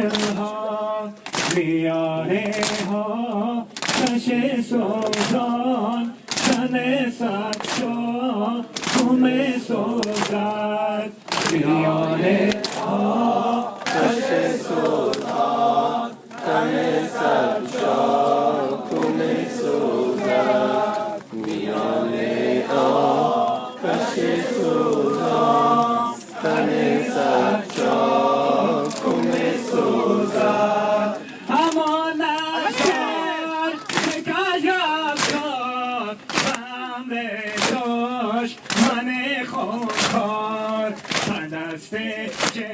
دلها میانه ها کش سوزان تن سد شد گم سوزد میانه ها کش سوزان تن سد شد گم سوزد میانه ها کش سوزان تن سد شد گم سوزد اما نشد شکایم شد همه داشت من خونکار پدسته چه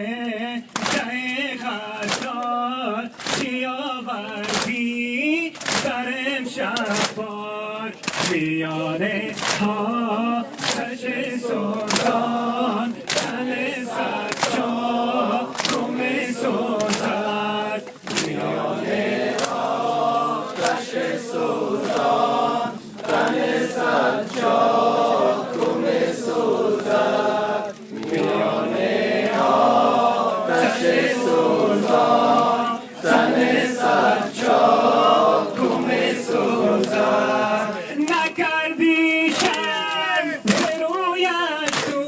جای خستار چی آوردی در امشب بار میانه ها کش سوزان تن سد شد گم سوزد میانه ها کش سوزان تن سد شد گم سوزد میانه ها کش سوزان تن سد شد گم سوزد نکردی شرم به رویش تو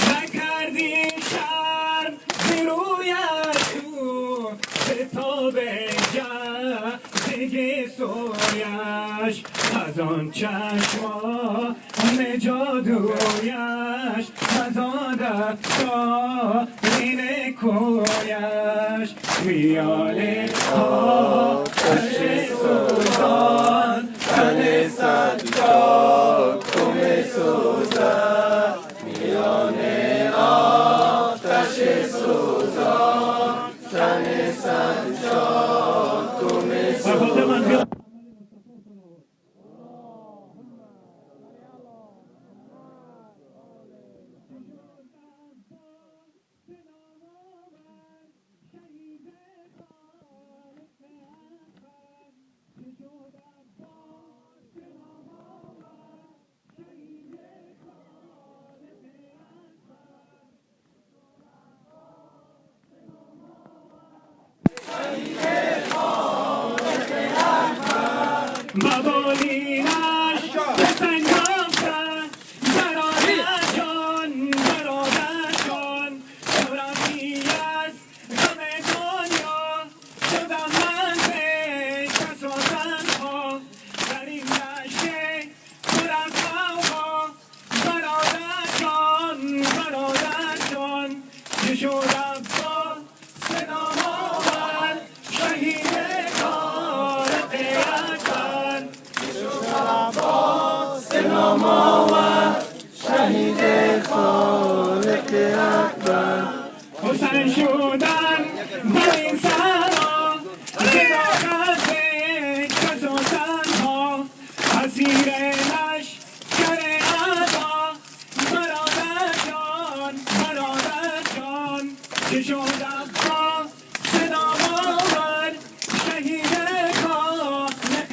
نکردی شرم به رویش تو به تو بگه سویش از آن چشما جادویش از آن دستار این کویش میانه ها کش سوزان تن سد شد گم سوزد میانه آتش سوزان تن سد شد گم سوزد مبالینش به سنگام زد برادر جان شورمی از غم دنیا شدم من به کس و زنها در این دشته پر از غمها برادر جان چه شد عباس صدام آورد شهید سلام آورد شهید خالق اکبر حسین شدن در این سرا صداقت کس و زنها اسیر لشکر اعدا برادر جان چه شد عباس صدام آورد شهید خالق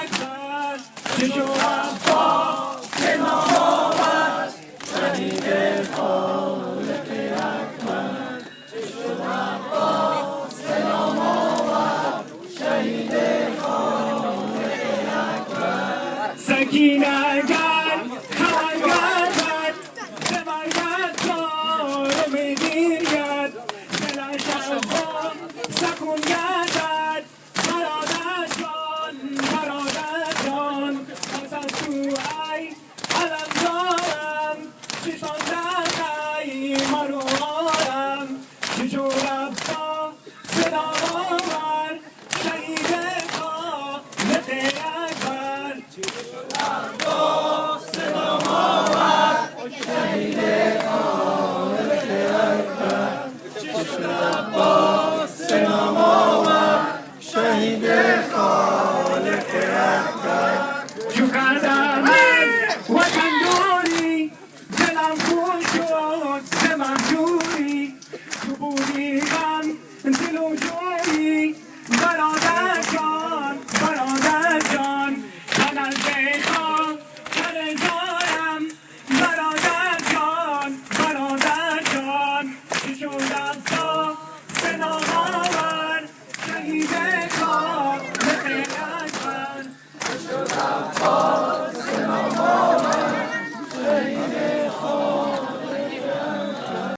اکبر چه شد عباس صدام آورد شهید خالق اکبر چه شد عباس صدام آورد شهید خالق اکبر سکینه اگر خبر گردد زبرگرد کار و میگیرد دلش از خود سکون گردد برادر جان پس از تو ای علم دارم چشمان در ای مرو آرم چه شد عباس صدام آورد شهید خالق اکبر چه شد عباس رفت